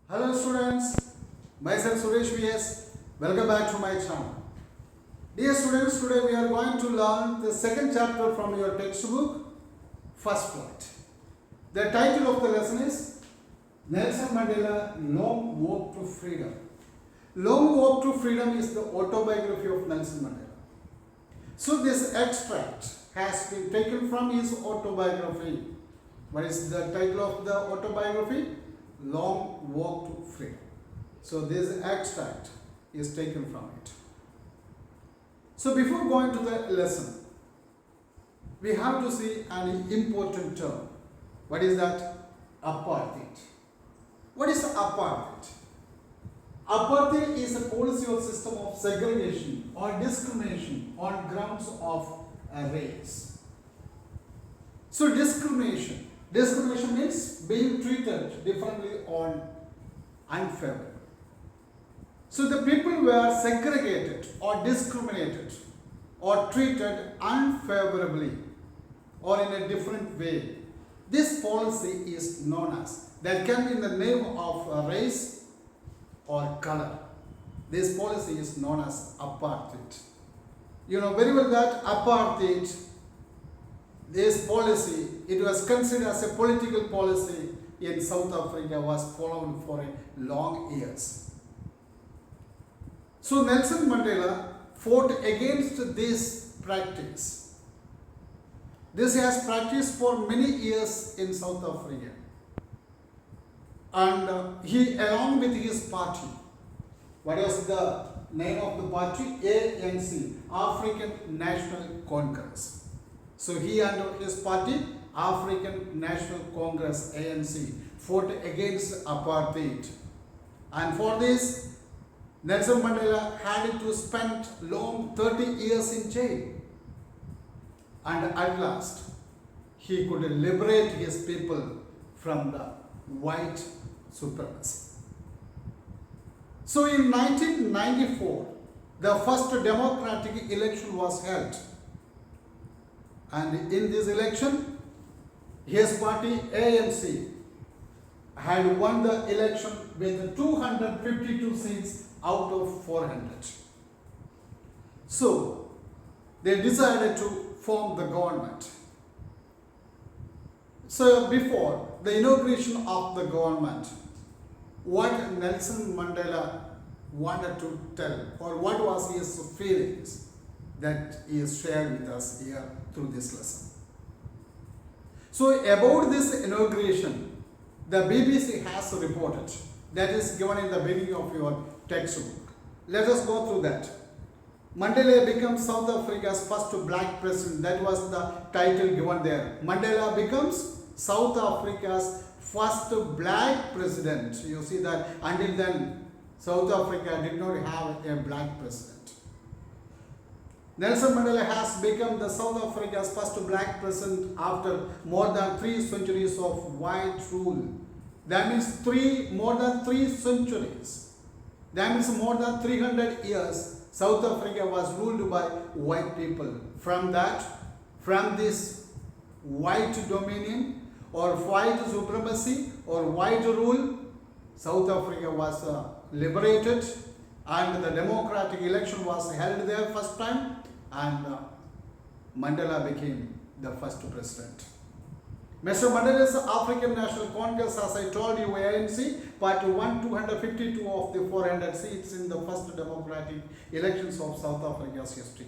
Hello students, myself Suresh VS. Welcome back to my channel. Dear students, today we are going to learn the second chapter from your textbook, First Flight. The title of the lesson is Nelson Mandela Long Walk to Freedom. Long Walk to Freedom is the autobiography of Nelson Mandela. So this extract has been taken from his autobiography. What is the title of the autobiography? Long Walk to Freedom. So this extract is taken from it. So before going to the lesson, we have to see an important term. What is that? Apartheid. What is apartheid? Apartheid is a policy or system of segregation or discrimination on grounds of a race. So discrimination means being treated differently or unfairly. So the people were segregated or discriminated or treated unfavorably or in a different way. This policy is known as, that can be in the name of a race or color. This policy is known as apartheid. You know very well that apartheid, this policy, it was considered as a political policy in South Africa, was followed for long years. So Nelson Mandela fought against this practice. This has practiced for many years in South Africa. And he, along with his party, what was the name of the party? ANC, African National Congress. So he and his party, African National Congress, ANC, fought against apartheid. And for this, Nelson Mandela had to spend long 30 years in jail. And at last, he could liberate his people from the white supremacy. So in 1994, the first democratic election was held. And in this election, his party ANC had won the election with 252 seats out of 400. So they decided to form the government. So before the inauguration of the government, what Nelson Mandela wanted to tell, or what was his feelings, that he is shared with us here through this lesson. So about this inauguration, the BBC has reported, that is given in the beginning of your textbook. Let us go through that. Mandela becomes South Africa's first black president. That was the title given there. Mandela becomes South Africa's first black president. You see that until then, South Africa did not have a black president. Nelson Mandela has become the South Africa's first black president after more than 3 centuries of white rule. That means more than 3 centuries. That means more than 300 years South Africa was ruled by white people. From this white dominion or white supremacy or white rule, South Africa was liberated, and the democratic election was held there first time, and Mandela became the first president. Mr. Mandela's African National Congress, as I told you, ANC, party won 252 of the 400 seats in the first democratic elections of South Africa's history.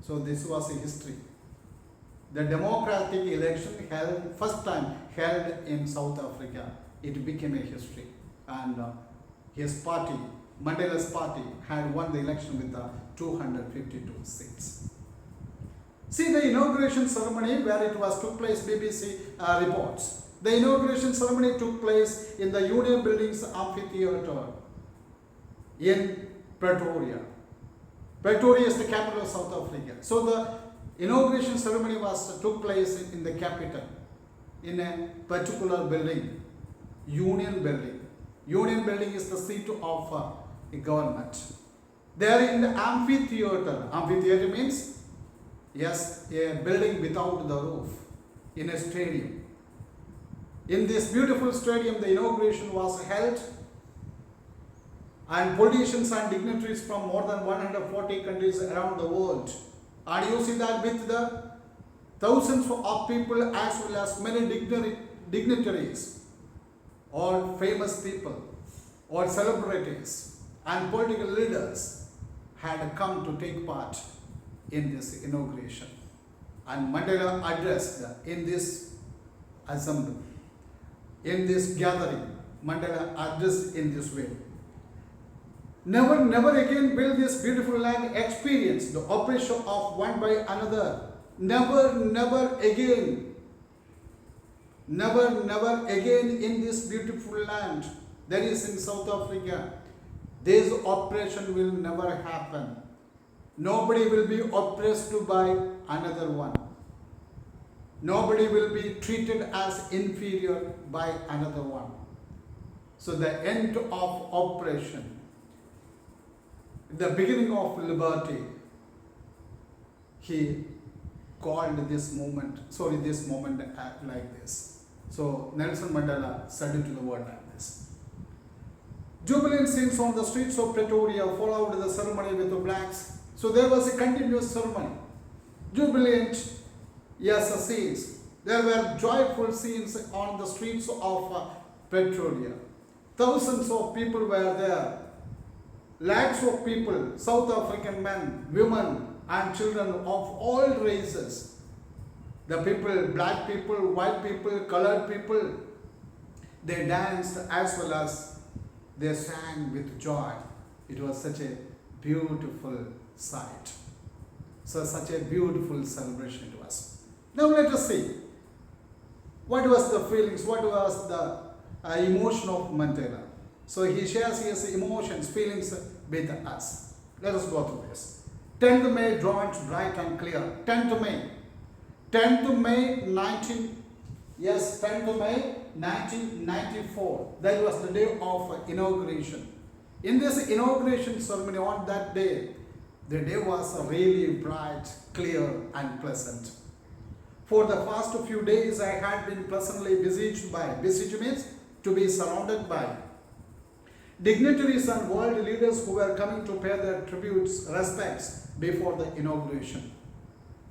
So this was a history. The democratic election first time held in South Africa, it became a history. And his party, Mandela's party, had won the election with 252 seats. See the inauguration ceremony where it was took place, BBC reports. The inauguration ceremony took place in the Union Buildings Amphitheatre in Pretoria. Pretoria is the capital of South Africa. So the inauguration ceremony took place in the capital, in a particular building, Union Building. Union Building is the seat of the government. There in the amphitheatre. Amphitheatre means, yes, a building without the roof, in a stadium. In this beautiful stadium, the inauguration was held and politicians and dignitaries from more than 140 countries around the world. And you see that with the thousands of people as well as many dignitaries or famous people or celebrities and political leaders had come to take part in this inauguration. And Mandela addressed in this assembly, in this gathering, Mandela addressed in this way. Never again will this beautiful land experience the oppression of one by another. Never again. Never again in this beautiful land, that is in South Africa, this oppression will never happen. Nobody will be oppressed by another one. Nobody will be treated as inferior by another one. So the end of oppression, the beginning of liberty, he called this moment like this. So Nelson Mandela said it to the world like this. Jubilant scenes on the streets of Pretoria followed the ceremony with the blacks. So there was a continuous ceremony. Jubilant, yes, scenes. There were joyful scenes on the streets of Pretoria. Thousands of people were there. Lakhs of people, South African men, women, and children of all races. The people, black people, white people, colored people, they danced as well as they sang with joy. It was such a beautiful sight. So such a beautiful celebration it was. Now let us see. What was the feelings? What was the emotion of Mandela? So he shares his emotions, feelings with us. Let us go through this. 10th May dawned bright and clear. 10th May. 10th May 1994. That was the day of inauguration. In this inauguration ceremony on that day, the day was really bright, clear and pleasant. For the first few days I had been pleasantly besieged means to be surrounded by dignitaries and world leaders who were coming to pay their tributes, respects before the inauguration.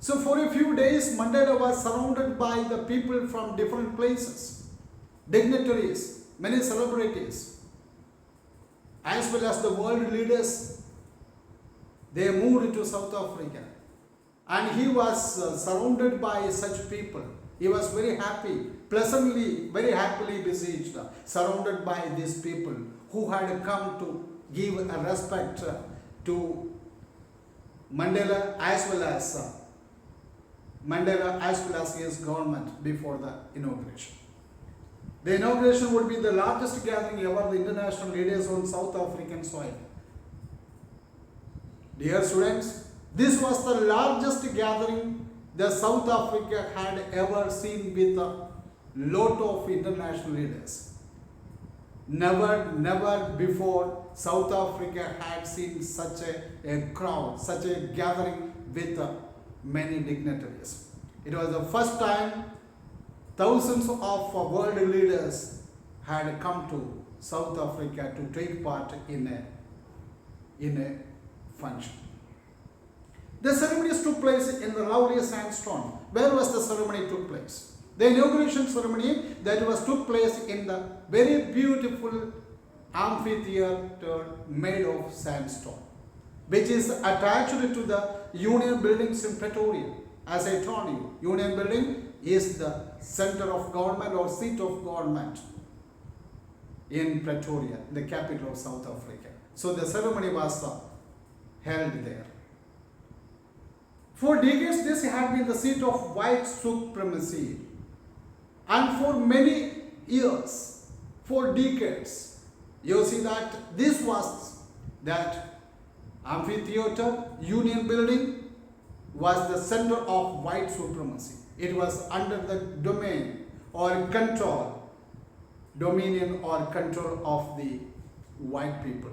So for a few days, Mandela was surrounded by the people from different places, dignitaries, many celebrities, as well as the world leaders. They moved to South Africa, and he was surrounded by such people. He was very happy, pleasantly, very happily besieged, surrounded by these people who had come to give a respect to Mandela as well as his government before the inauguration. The inauguration would be the largest gathering ever the international leaders on South African soil. Dear students, this was the largest gathering the South Africa had ever seen with a lot of international leaders. Never before South Africa had seen such a crowd, such a gathering with many dignitaries. It was the first time thousands of world leaders had come to South Africa to take part in a function. The ceremonies took place in the lovely sandstone. Where was the ceremony took place? The inauguration ceremony took place in the very beautiful amphitheater made of sandstone, which is attached to the Union buildings in Pretoria. As I told you, Union building is the center of government or seat of government in Pretoria, the capital of South Africa. So the ceremony was held there. For decades, this had been the seat of white supremacy. And for many years, for decades, you see that this was that amphitheater, Union building was the center of white supremacy. It was under the dominion or control of the white people.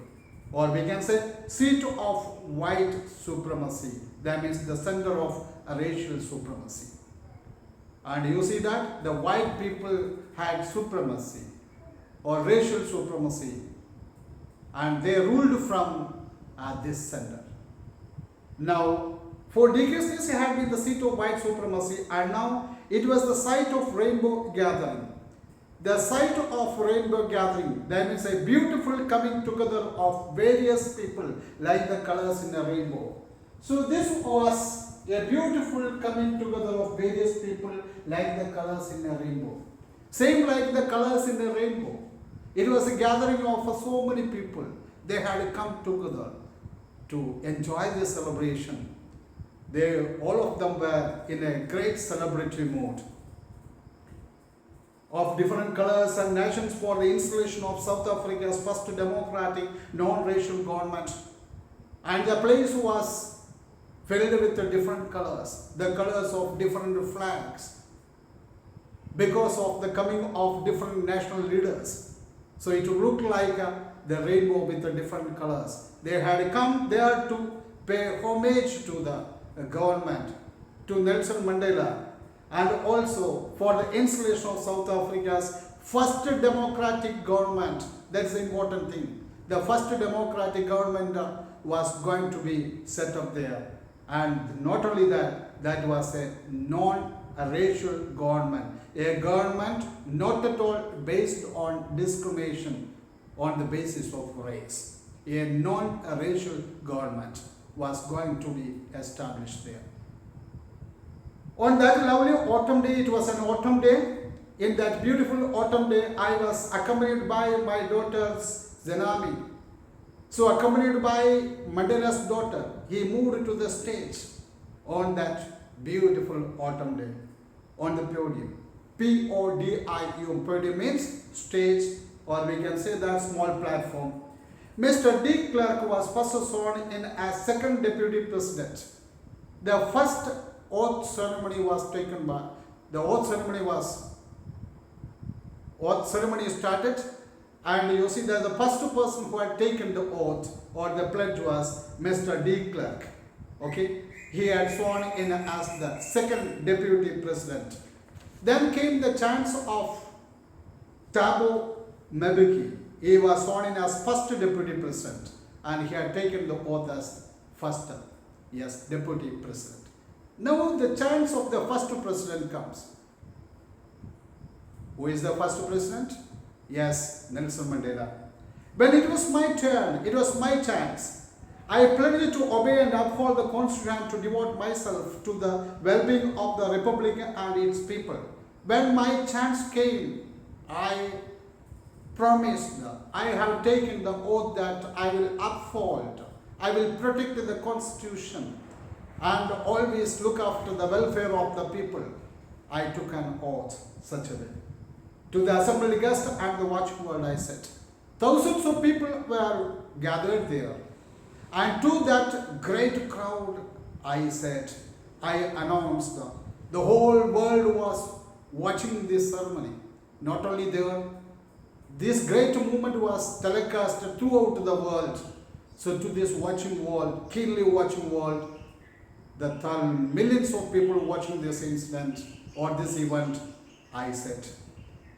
Or we can say seat of white supremacy. That means the center of racial supremacy. And you see that the white people had supremacy or racial supremacy and they ruled from this center. Now, for decades this had been the seat of white supremacy, and now it was the site of rainbow gathering. The site of rainbow gathering, that means a beautiful coming together of various people like the colors in a rainbow. So this was a beautiful coming together of various people like the colors in a rainbow. Same like the colors in a rainbow. It was a gathering of so many people. They had come together to enjoy the celebration. All of them were in a great celebratory mood. Of different colors and nations for the installation of South Africa's first democratic non-racial government. And the place was filled with the different colors of different flags, because of the coming of different national leaders. So it looked like the rainbow with the different colors. They had come there to pay homage to the government, to Nelson Mandela, and also for the installation of South Africa's first democratic government. That's the important thing. The first democratic government was going to be set up there. And not only that, that was a non-racial government. A government not at all based on discrimination on the basis of race. A non-racial government was going to be established there. On that lovely autumn day, it was an autumn day. In that beautiful autumn day, I was accompanied by my daughter Zenami. So accompanied by Mandela's daughter, he moved to the stage on that beautiful autumn day on the podium. P-O-D-I-U, podium means stage, or we can say that small platform. Mr. de Klerk was first sworn in as second deputy president. The first oath ceremony was taken by, the oath ceremony started, and you see that the first person who had taken the oath or the pledge was Mr. de Klerk. Okay, he had sworn in as the second deputy president. Then came the chance of Thabo Mbeki. He was sworn in as first deputy president, and he had taken the oath as first, deputy president. Now the chance of the first president comes. Who is the first president? Yes, Nelson Mandela. When it was my turn, it was my chance. I pledged to obey and uphold the Constitution and to devote myself to the well-being of the Republic and its people. When my chance came, I promised, I have taken the oath that I will uphold, I will protect the Constitution and always look after the welfare of the people. I took an oath such a way. To the assembled guests and the watchword I said. Thousands of people were gathered there. And to that great crowd I said, I announced, the whole world was watching this ceremony. Not only there, this great movement was telecast throughout the world. So to this watching world, keenly watching world, the millions of people watching this incident or this event, I said,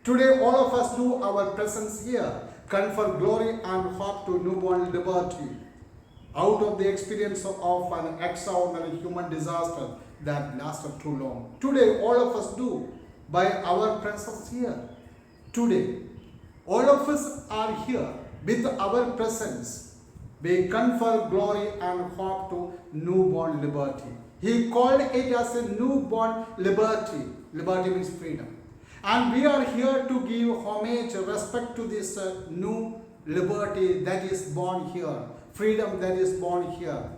today all of us do our presence here confer glory and hope to newborn liberty out of the experience of an extraordinary human disaster that lasted too long. Today all of us do by our presence here. Today all of us are here with our presence. We confer glory and hope to newborn liberty. He called it as a newborn liberty. Liberty means freedom. And we are here to give homage, respect to this new liberty that is born here. Freedom that is born here.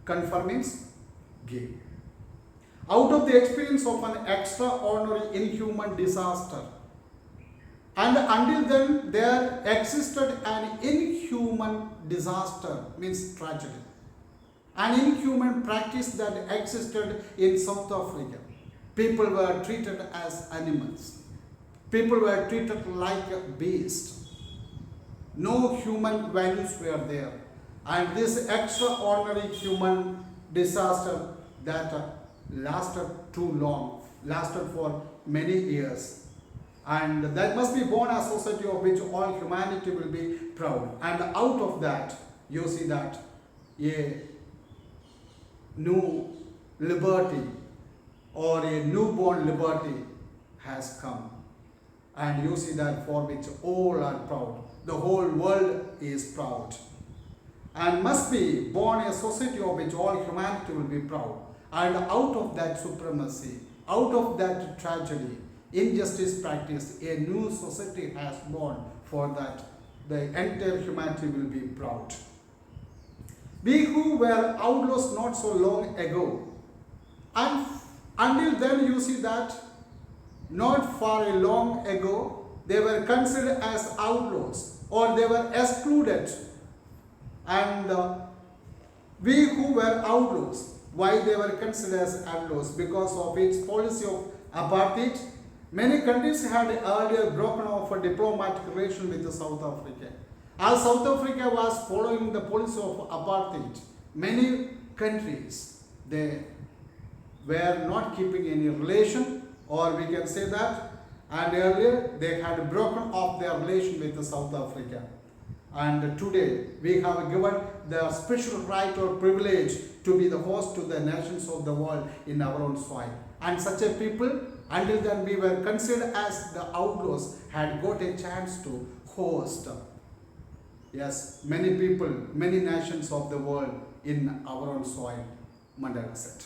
Confer means give. Out of the experience of an extraordinary inhuman disaster. And until then, there existed an inhuman disaster, means tragedy. An inhuman practice that existed in South Africa. People were treated as animals. People were treated like beasts. No human values were there. And this extraordinary human disaster that lasted too long, lasted for many years. And that must be born a society of which all humanity will be proud. And out of that, you see that a new liberty or a newborn liberty has come. And you see that for which all are proud. The whole world is proud. And must be born a society of which all humanity will be proud. And out of that supremacy, out of that tragedy, injustice practiced, a new society has born for that the entire humanity will be proud. We who were outlaws not so long ago, and until then you see that not far long ago they were considered as outlaws or they were excluded. And we who were outlaws, why they were considered as outlaws? Because of its policy of apartheid. Many countries had earlier broken off a diplomatic relation with South Africa. As South Africa was following the policy of apartheid, many countries, they were not keeping any relation, or we can say that, and earlier they had broken off their relation with South Africa. And today we have given the special right or privilege to be the host to the nations of the world in our own soil. And such a people, until then we were considered as the outlaws, had got a chance to host, yes, many people, many nations of the world in our own soil, Mandela said.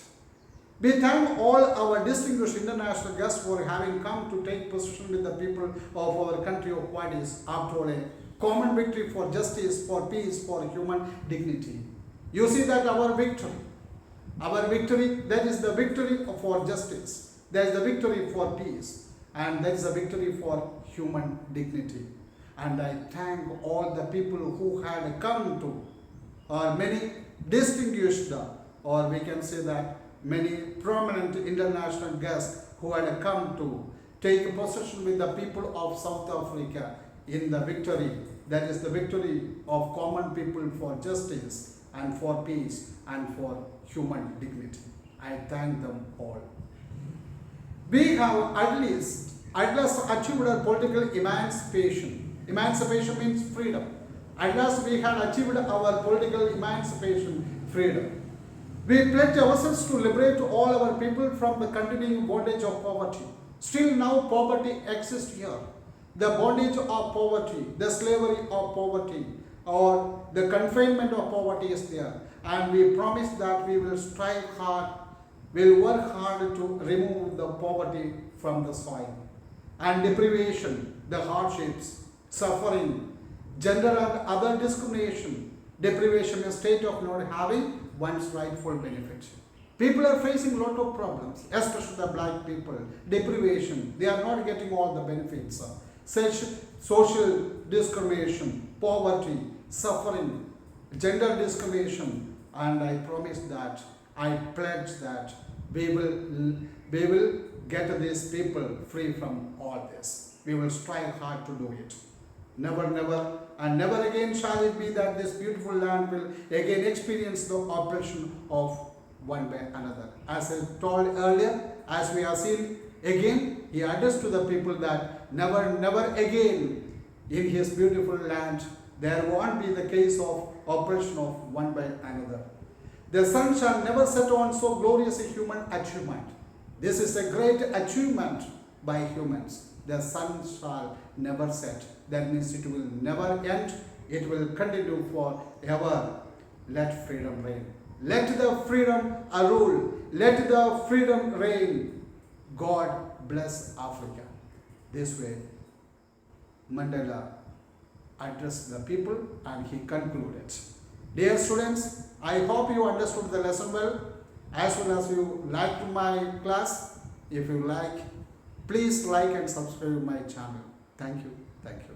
We thank all our distinguished international guests for having come to take position with the people of our country of what is, after all, a common victory for justice, for peace, for human dignity. You see that our victory, that is the victory for justice, that is the victory for peace, and that is the victory for human dignity. And I thank all the people who had come to, or many distinguished, or we can say that many prominent international guests who had come to take possession with the people of South Africa in the victory, that is the victory of common people for justice and for peace and for human dignity. I thank them all. We have at last achieved our political emancipation. Emancipation means freedom. At last we have achieved our political emancipation, freedom. We pledge ourselves to liberate all our people from the continuing bondage of poverty. Still now poverty exists here. The bondage of poverty, the slavery of poverty, or the confinement of poverty is there. And we promise that we will strive hard, will work hard to remove the poverty from the soil. And deprivation, the hardships, suffering, gender and other discrimination, deprivation is a state of not having one's rightful benefit. People are facing a lot of problems, especially the black people. Deprivation, they are not getting all the benefits. Social discrimination, poverty, suffering, gender discrimination, and I promise that, I pledge that we will get these people free from all this. We will strive hard to do it. Never, never, and never again shall it be that this beautiful land will again experience the oppression of one by another. As I told earlier, as we have seen again, he addressed to the people that never, never again in his beautiful land there won't be the case of oppression of one by another. The sun shall never set on so glorious a human achievement. This is a great achievement by humans. The sun shall never set. That means it will never end. It will continue forever. Let freedom reign. Let the freedom rule. Let the freedom reign. God bless Africa. This way, Mandela addressed the people and he concluded. Dear students, I hope you understood the lesson well, as well as you liked my class. If you like, please like and subscribe my channel. Thank you. Thank you.